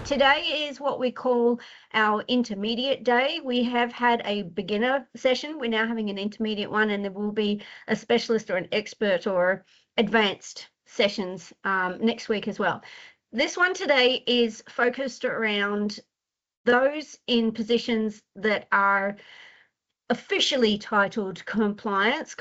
Today is what we call our intermediate day. We have had a beginner session. We're now having an intermediate one, and there will be a specialist or an expert or advanced sessions next week as well. This one today is focused around those in positions that are officially titled compliance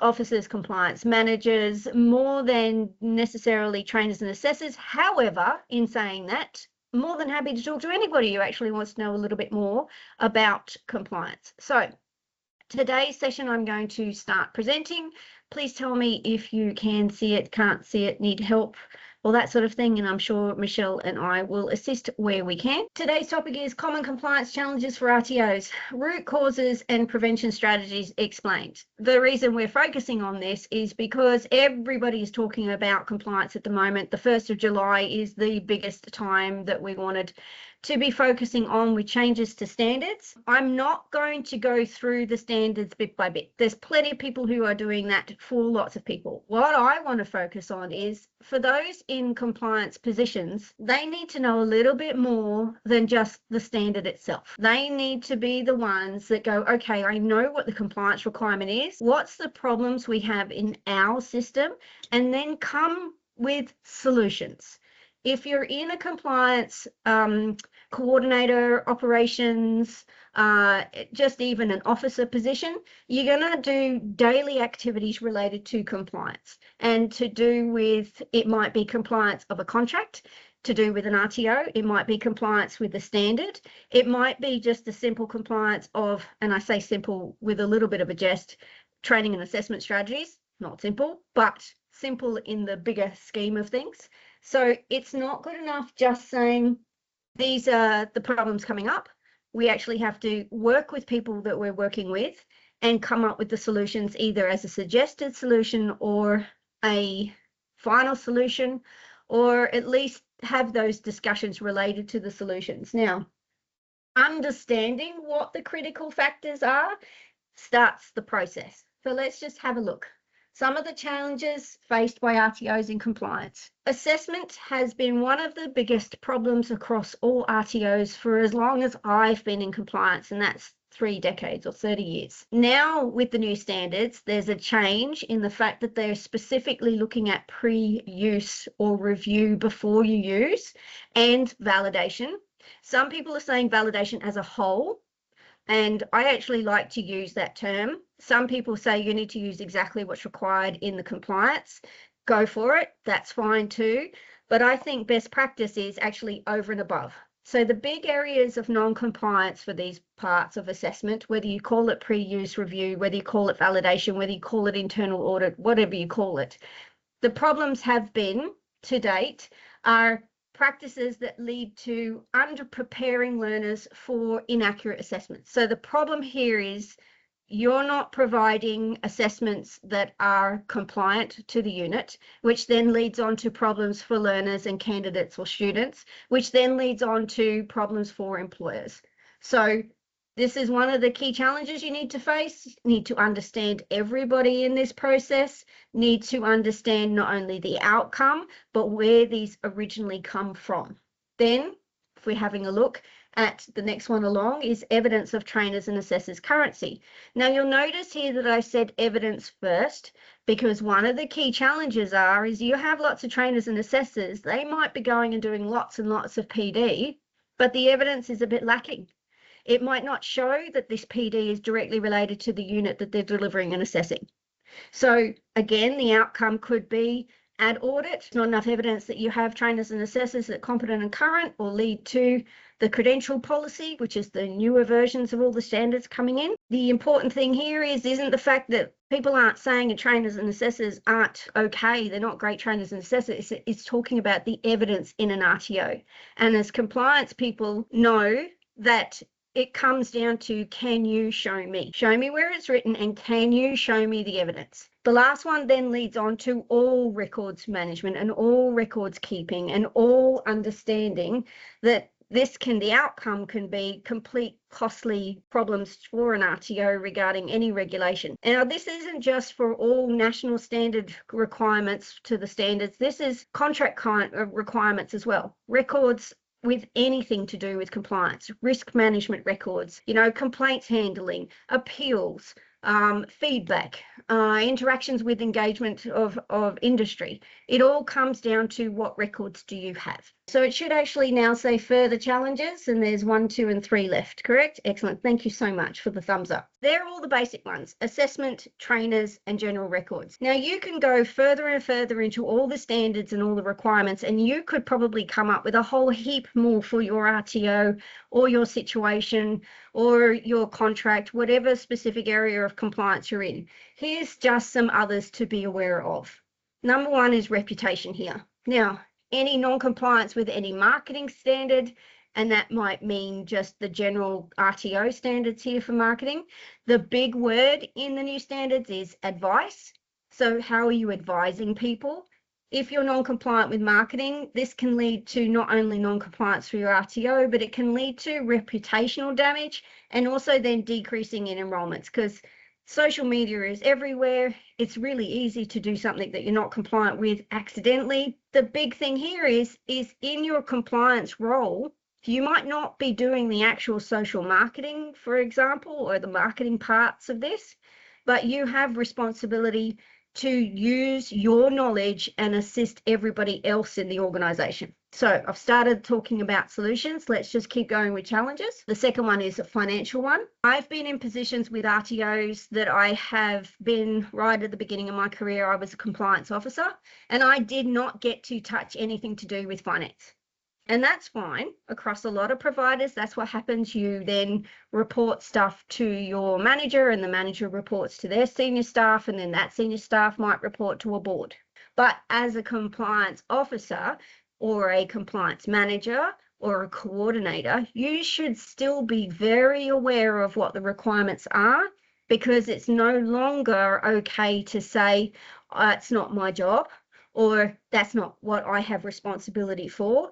officers, compliance managers, more than necessarily trainers and assessors. However, in saying that, more than happy to talk to anybody who actually wants to know a little bit more about compliance. So today's session, I'm going to start presenting. Please tell me if you can see it, can't see it, need help, all that sort of thing, and I'm sure Michelle and I will assist where we can. Today's topic is common compliance challenges for RTOs, root causes and prevention strategies explained. The reason we're focusing on this is because everybody is talking about compliance at the moment. The 1st of July is the biggest time that we wanted to be focusing on with changes to standards. I'm not going to go through the standards bit by bit. There's plenty of people who are doing that for lots of people. What I want to focus on is for those in compliance positions, they need to know a little bit more than just the standard itself. They need to be the ones that go, okay, I know what the compliance requirement is, what's the problems we have in our system, and then come with solutions. If you're in a compliance coordinator, operations, just even an officer position, you're going to do daily activities related to compliance, and to do with, it might be compliance of a contract, to do with an RTO, it might be compliance with the standard, it might be just a simple compliance of, and I say simple with a little bit of a jest, training and assessment strategies. Not simple, but simple in the bigger scheme of things. So it's not good enough just saying these are the problems coming up. We actually have to work with people that we're working with and come up with the solutions, either as a suggested solution or a final solution, or at least have those discussions related to the solutions. Now, understanding what the critical factors are starts the process. So let's just have a look. Some of the challenges faced by RTOs in compliance. Assessment has been one of the biggest problems across all RTOs for as long as I've been in compliance, and that's 3 decades or 30 years. Now, with the new standards, there's a change in the fact that they're specifically looking at pre-use or review before you use, and validation. Some people are saying validation as a whole, and I actually like to use that term. Some people say you need to use exactly what's required in the compliance. Go for it, that's fine too. But I think best practice is actually over and above. So the big areas of non-compliance for these parts of assessment, whether you call it pre-use review, whether you call it validation, whether you call it internal audit, whatever you call it, the problems have been, to date, are practices that lead to under-preparing learners for inaccurate assessments. So the problem here is you're not providing assessments that are compliant to the unit, which then leads on to problems for learners and candidates or students, which then leads on to problems for employers. So this is one of the key challenges you need to face. You need to understand everybody in this process, need to understand not only the outcome, but where these originally come from. Then, if we're having a look at the next one along, is evidence of trainers and assessors currency. Now, you'll notice here that I said evidence first, because one of the key challenges is you have lots of trainers and assessors. They might be going and doing lots and lots of PD, but the evidence is a bit lacking. It might not show that this PD is directly related to the unit that they're delivering and assessing. So again, the outcome could be at audit, not enough evidence that you have trainers and assessors that are competent and current, or lead to the credential policy, which is the newer versions of all the standards coming in. The important thing here isn't the fact that people aren't saying that trainers and assessors aren't okay, they're not great trainers and assessors. It's talking about the evidence in an RTO. And as compliance people know that it comes down to, can you show me? Show me where it's written, and can you show me the evidence? The last one then leads on to all records management and all records keeping and all understanding that the outcome can be complete costly problems for an RTO regarding any regulation. Now, this isn't just for all national standard requirements to the standards. This is contract requirements as well. Records with anything to do with compliance, risk management records, complaints handling, appeals, feedback, interactions with engagement of industry. It all comes down to what records do you have. So it should actually now say further challenges, and there's 1, 2, and 3 left, correct? Excellent. Thank you so much for the thumbs up. They're all the basic ones: assessment, trainers, and general records. Now you can go further and further into all the standards and all the requirements, and you could probably come up with a whole heap more for your RTO or your situation or your contract, whatever specific area of compliance you're in. Here's just some others to be aware of. Number 1 is reputation here. Now, any non-compliance with any marketing standard, and that might mean just the general RTO standards here for marketing. The big word in the new standards is advice. So how are you advising people? If you're non-compliant with marketing, this can lead to not only non-compliance for your RTO, but it can lead to reputational damage and also then decreasing in enrollments, because social media is everywhere. It's really easy to do something that you're not compliant with accidentally. The big thing here is in your compliance role, you might not be doing the actual social marketing, for example, or the marketing parts of this, but you have responsibility to use your knowledge and assist everybody else in the organization. So I've started talking about solutions. Let's just keep going with challenges. The second one is a financial one. I've been in positions with RTOs that I have been right at the beginning of my career. I was a compliance officer, and I did not get to touch anything to do with finance. And that's fine across a lot of providers. That's what happens. You then report stuff to your manager, and the manager reports to their senior staff, and then that senior staff might report to a board. But as a compliance officer or a compliance manager or a coordinator, you should still be very aware of what the requirements are, because it's no longer okay to say, it's not my job, or that's not what I have responsibility for.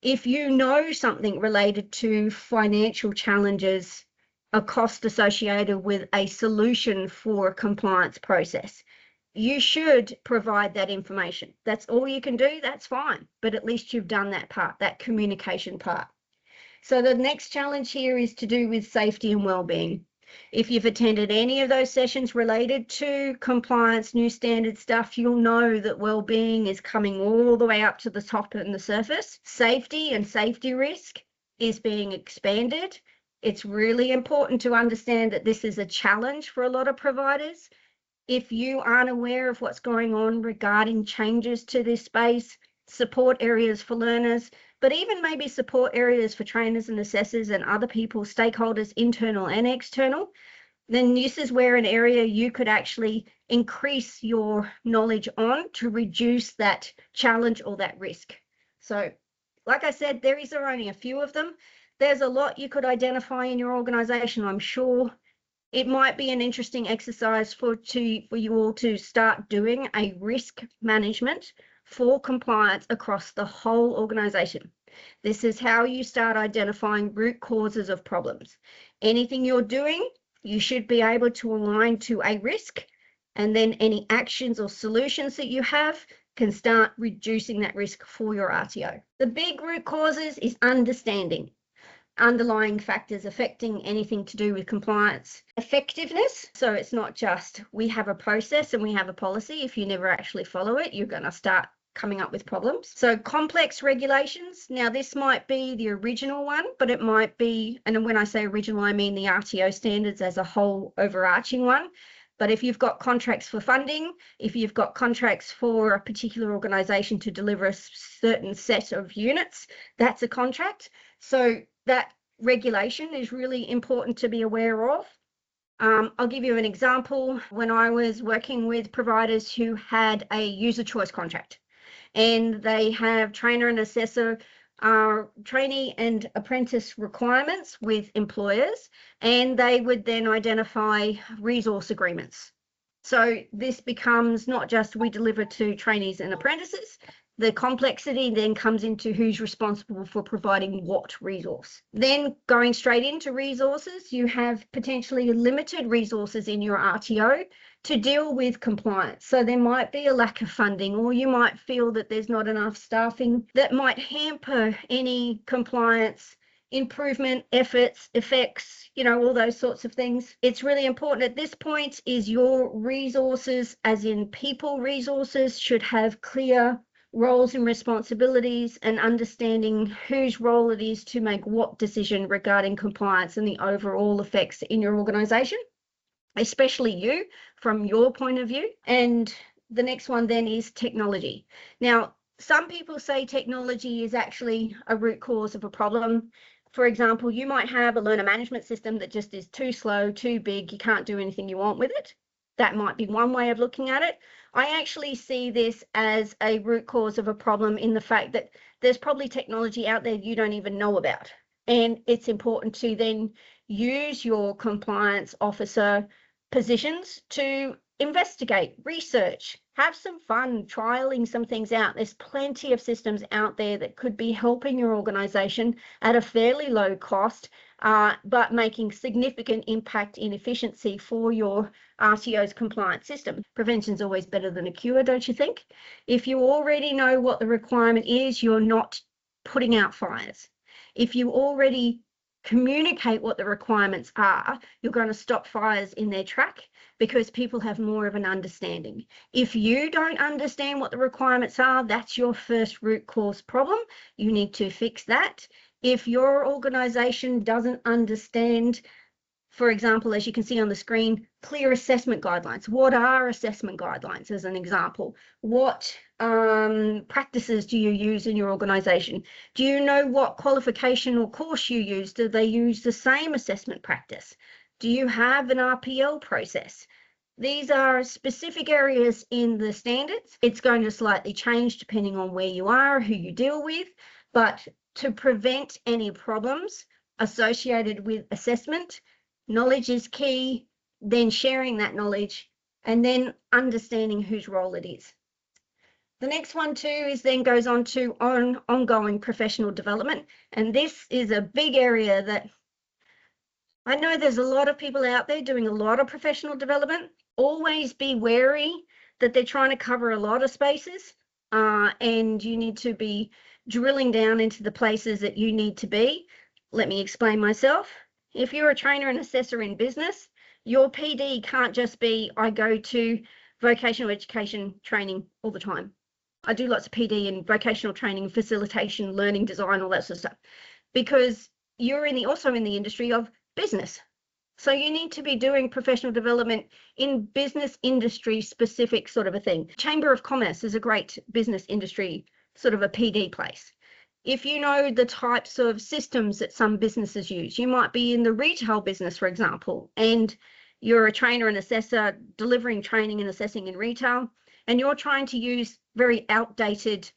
If you know something related to financial challenges, a cost associated with a solution for a compliance process, you should provide that information. That's all you can do, that's fine. But at least you've done that part, that communication part. So the next challenge here is to do with safety and well-being. If you've attended any of those sessions related to compliance, new standard stuff, you'll know that well-being is coming all the way up to the top and the surface. Safety and safety risk is being expanded. It's really important to understand that this is a challenge for a lot of providers. If you aren't aware of what's going on regarding changes to this space, support areas for learners, but even maybe support areas for trainers and assessors and other people, stakeholders, internal and external, then this is where an area you could actually increase your knowledge on to reduce that challenge or that risk. So, like I said, there are only a few of them. There's a lot you could identify in your organization, I'm sure. It might be an interesting exercise for you all to start doing a risk management for compliance across the whole organization. This is how you start identifying root causes of problems. Anything you're doing, you should be able to align to a risk, and then any actions or solutions that you have can start reducing that risk for your RTO. The big root causes is understanding underlying factors affecting anything to do with compliance. Effectiveness, so it's not just we have a process and we have a policy. If you never actually follow it, you're going to start coming up with problems. So complex regulations, now this might be the original one, but it might be, and when I say original, I mean the RTO standards as a whole overarching one. But if you've got contracts for funding, if you've got contracts for a particular organization to deliver a certain set of units, that's a contract. So that regulation is really important to be aware of. I'll give you an example. When I was working with providers who had a user choice contract, and they have trainer and assessor, trainee and apprentice requirements with employers, and they would then identify resource agreements. So this becomes not just we deliver to trainees and apprentices, The complexity then comes into who's responsible for providing what resource. Then going straight into resources, you have potentially limited resources in your RTO to deal with compliance. So there might be a lack of funding, or you might feel that there's not enough staffing that might hamper any compliance improvement efforts, effects, all those sorts of things. It's really important at this point is your resources, as in people resources, should have clear roles and responsibilities and understanding whose role it is to make what decision regarding compliance and the overall effects in your organization, especially you from your point of view. And the next one then is technology. Now, some people say technology is actually a root cause of a problem. For example, you might have a learner management system that just is too slow, too big, you can't do anything you want with it. That might be one way of looking at it. I actually see this as a root cause of a problem in the fact that there's probably technology out there you don't even know about. And it's important to then use your compliance officer positions to investigate, research, have some fun, trialing some things out. There's plenty of systems out there that could be helping your organization at a fairly low cost, but making significant impact in efficiency for your RTO's compliance system. Prevention's always better than a cure, don't you think? If you already know what the requirement is, you're not putting out fires. If you already communicate what the requirements are, you're going to stop fires in their track because people have more of an understanding. If you don't understand what the requirements are, that's your first root cause problem. You need to fix that. If your organization doesn't understand, for example, as you can see on the screen, clear assessment guidelines. What are assessment guidelines as an example? What practices do you use in your organization? Do you know what qualification or course you use? Do they use the same assessment practice? Do you have an RPL process? These are specific areas in the standards. It's going to slightly change depending on where you are, who you deal with, but to prevent any problems associated with assessment, knowledge is key, then sharing that knowledge, and then understanding whose role it is. The next one too is then goes on to ongoing professional development. And this is a big area that I know there's a lot of people out there doing a lot of professional development. Always be wary that they're trying to cover a lot of spaces, and you need to be drilling down into the places that you need to be. Let me explain myself. If you're a trainer and assessor in business, your PD can't just be, I go to vocational education training all the time. I do lots of PD and vocational training, facilitation, learning design, all that sort of stuff, because you're also in the industry of business. So you need to be doing professional development in business industry specific sort of a thing. Chamber of Commerce is a great business industry sort of a PD place. If you know the types of systems that some businesses use, you might be in the retail business, for example, and you're a trainer and assessor delivering training and assessing in retail, and you're trying to use very outdated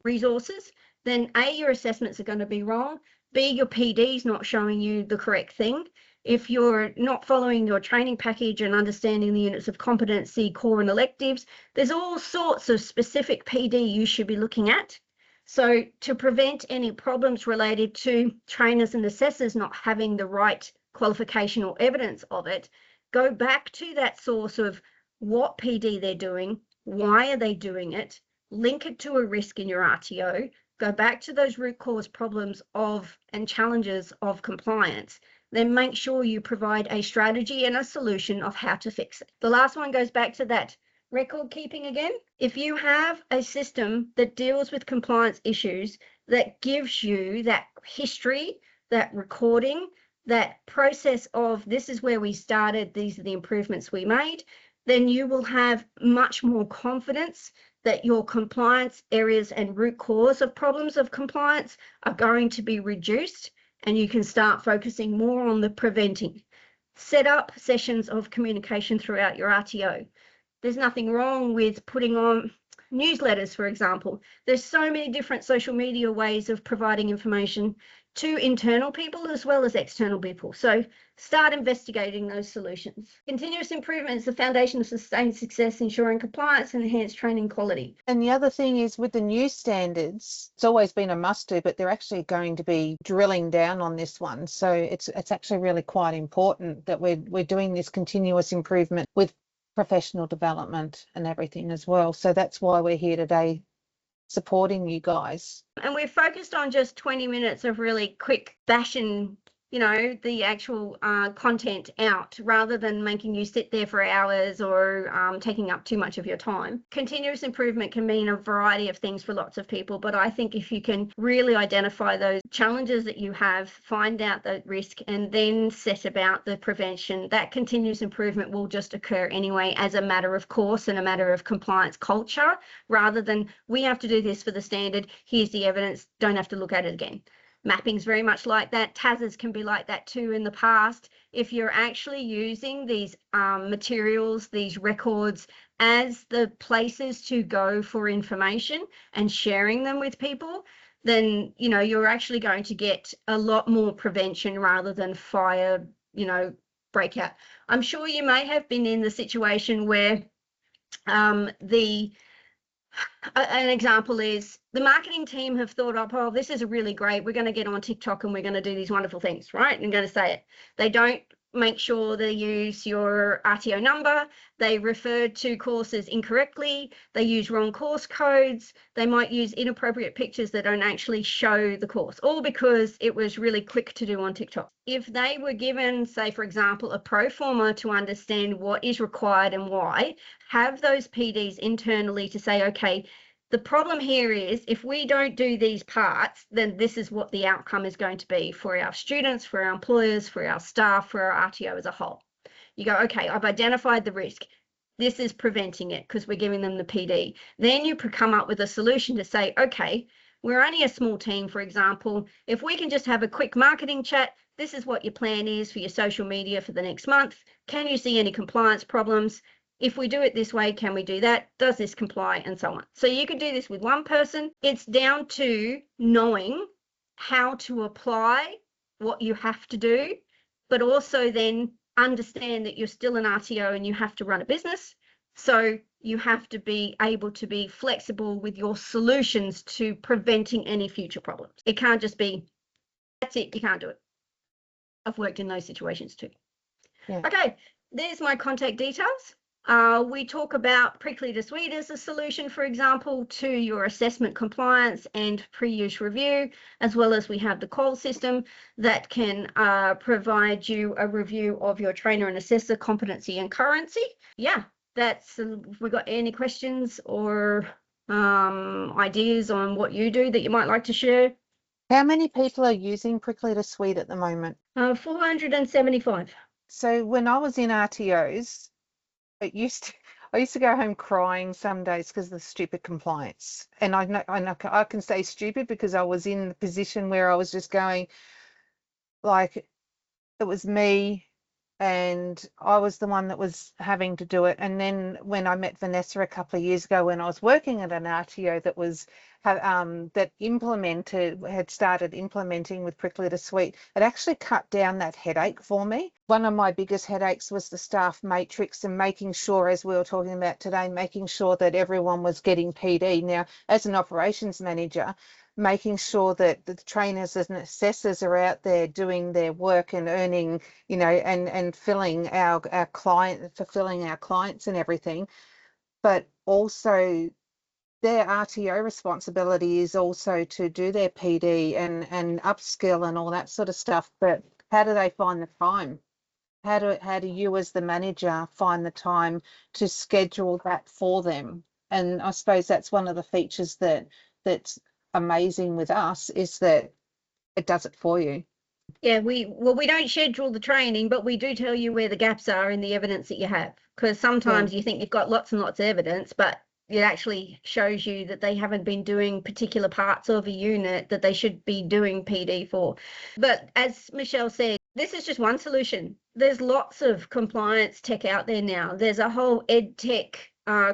resources, then A, your assessments are going to be wrong. B, your PD is not showing you the correct thing. If you're not following your training package and understanding the units of competency, core and electives, there's all sorts of specific PD you should be looking at. So to prevent any problems related to trainers and assessors not having the right qualification or evidence of it, go back to that source of what PD they're doing, why are they doing it, link it to a risk in your RTO, go back to those root cause problems of and challenges of compliance, then make sure you provide a strategy and a solution of how to fix it. The last one goes back to that record keeping again. If you have a system that deals with compliance issues, that gives you that history, that recording, that process of this is where we started, these are the improvements we made, then you will have much more confidence that your compliance areas and root cause of problems of compliance are going to be reduced, and you can start focusing more on the preventing. Set up sessions of communication throughout your RTO. There's nothing wrong with putting on newsletters, for example. There's so many different social media ways of providing information. to internal people as well as external people. So start investigating those solutions. Continuous improvement is the foundation of sustained success, ensuring compliance and enhanced training quality. And the other thing is with the new standards, it's always been a must do, but they're actually going to be drilling down on this one. So it's actually really quite important that we're doing this continuous improvement with professional development and everything as well. So that's why we're here today, supporting you guys. And we're focused on just 20 minutes of really quick bashing, you know, the actual content out, rather than making you sit there for hours or taking up too much of your time. Continuous improvement can mean a variety of things for lots of people, but I think if you can really identify those challenges that you have, find out the risk, and then set about the prevention, that continuous improvement will just occur anyway as a matter of course and a matter of compliance culture, rather than we have to do this for the standard, here's the evidence, don't have to look at it again. Mapping's very much like that. TASs can be like that too in the past. If you're actually using these materials, these records, as the places to go for information and sharing them with people, then, you know, you're actually going to get a lot more prevention rather than fire, you know, breakout. I'm sure you may have been in the situation where an example is the marketing team have thought up, oh, this is really great. We're going to get on TikTok and we're going to do these wonderful things, right? I'm going to say it. They don't make sure they use your RTO number. They refer to courses incorrectly. They use wrong course codes. They might use inappropriate pictures that don't actually show the course, all because it was really quick to do on TikTok. If they were given, say, for example, a pro forma to understand what is required and why, have those PDs internally to say, okay, the problem here is if we don't do these parts, then this is what the outcome is going to be for our students, for our employers, for our staff, for our RTO as a whole. You go, okay, I've identified the risk. This is preventing it because we're giving them the PD. Then you come up with a solution to say, okay, we're only a small team, for example. If we can just have a quick marketing chat, this is what your plan is for your social media for the next month. Can you see any compliance problems? If we do it this way, can we do that? Does this comply? And so on. So you could do this with one person. It's down to knowing how to apply what you have to do, but also then understand that you're still an RTO and you have to run a business. So you have to be able to be flexible with your solutions to preventing any future problems. It can't just be, that's it, you can't do it. I've worked in those situations too. Yeah. Okay, there's my contact details. We talk about Prickly to Sweet as a solution, for example, to your assessment compliance and pre-use review, as well as we have the call system that can provide you a review of your trainer and assessor competency and currency. Yeah, that's, if we got any questions or ideas on what you do that you might like to share. How many people are using Prickly to Sweet at the moment? 475. So when I was in RTOs, I used to go home crying some days because of the stupid compliance. And I can say stupid because I was in the position where I was just going, like, it was me and I was the one that was having to do it. And then when I met Vanessa a couple of years ago when I was working at an RTO that was had started implementing with Prickly to Sweet, it actually cut down that headache for me. One of my biggest headaches was the staff matrix and making sure, as we were talking about today, making sure that everyone was getting PD. Now, as an operations manager, making sure that the trainers and assessors are out there doing their work and earning, you know, and fulfilling our clients and everything. But also their RTO responsibility is also to do their PD and upskill and all that sort of stuff. But how do they find the time? How do you as the manager find the time to schedule that for them? And I suppose that's one of the features that's amazing with us, is that it does it for you. Yeah, we don't schedule the training, but we do tell you where the gaps are in the evidence that you have, because sometimes you think you've got lots and lots of evidence, but it actually shows you that they haven't been doing particular parts of a unit that they should be doing PD for. But as Michelle said, this is just one solution. There's lots of compliance tech out there now. There's a whole ed tech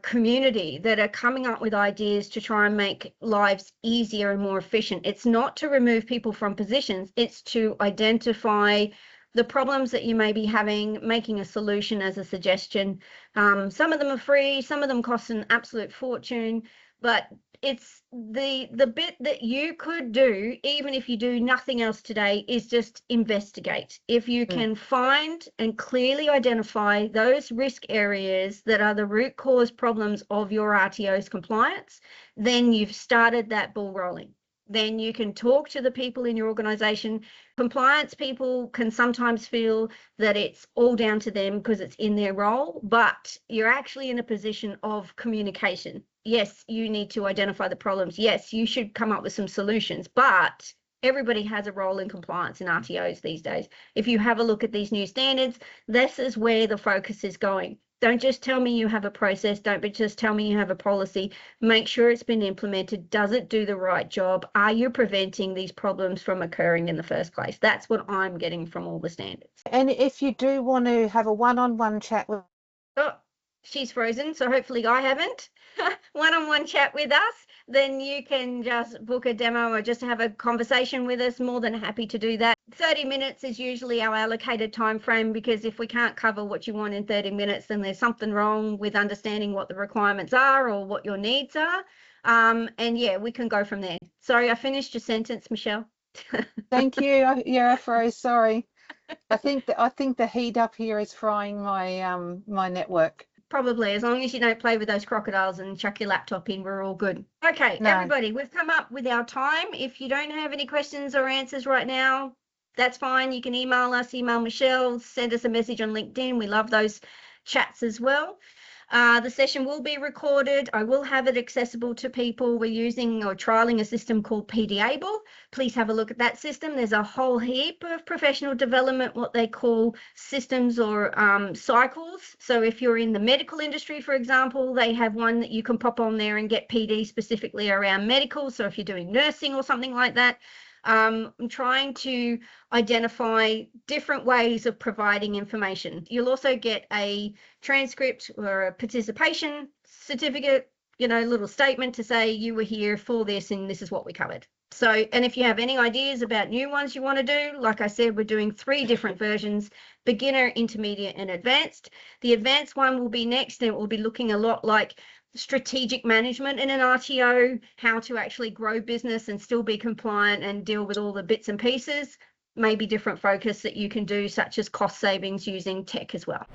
community that are coming up with ideas to try and make lives easier and more efficient. It's not to remove people from positions, it's to identify the problems that you may be having, making a solution as a suggestion. Some of them are free, some of them cost an absolute fortune, but it's the bit that you could do, even if you do nothing else today, is just investigate. If you can find and clearly identify those risk areas that are the root cause problems of your RTO's compliance, then you've started that ball rolling. Then you can talk to the people in your organization. Compliance people can sometimes feel that it's all down to them because it's in their role, but you're actually in a position of communication. Yes, you need to identify the problems. Yes, you should come up with some solutions, but everybody has a role in compliance and RTOs these days. If you have a look at these new standards, this is where the focus is going. Don't just tell me you have a process. Don't just tell me you have a policy. Make sure it's been implemented. Does it do the right job? Are you preventing these problems from occurring in the first place? That's what I'm getting from all the standards. And if you do want to have a one-on-one chat with... Oh, she's frozen, so hopefully I haven't. One-on-one chat with us, then you can just book a demo or just have a conversation with us. More than happy to do that. 30 minutes is usually our allocated time frame, because if we can't cover what you want in 30 minutes, then there's something wrong with understanding what the requirements are or what your needs are. And yeah, we can go from there. Sorry, I finished your sentence, Michelle. Thank you. Yeah, I froze. Sorry. I think the heat up here is frying my my network. Probably, as long as you don't play with those crocodiles and chuck your laptop in, we're all good. Okay, No. everybody, we've come up with our time. If you don't have any questions or answers right now, that's fine. You can email us, email Michelle, send us a message on LinkedIn. We love those chats as well. The session will be recorded. I will have it accessible to people. We're using or trialing a system called PDable. Please have a look at that system. There's a whole heap of professional development, what they call systems or cycles. So if you're in the medical industry, for example, they have one that you can pop on there and get PD specifically around medical. So if you're doing nursing or something like that, I'm trying to identify different ways of providing information. You'll also get a transcript or a participation certificate, little statement to say you were here for this and this is what we covered. So, and if you have any ideas about new ones you want to do, like I said, we're doing 3 different versions: beginner, intermediate, and advanced. The advanced one will be next, and it will be looking a lot like strategic management in an RTO, how to actually grow business and still be compliant and deal with all the bits and pieces, maybe different focus that you can do, such as cost savings using tech as well.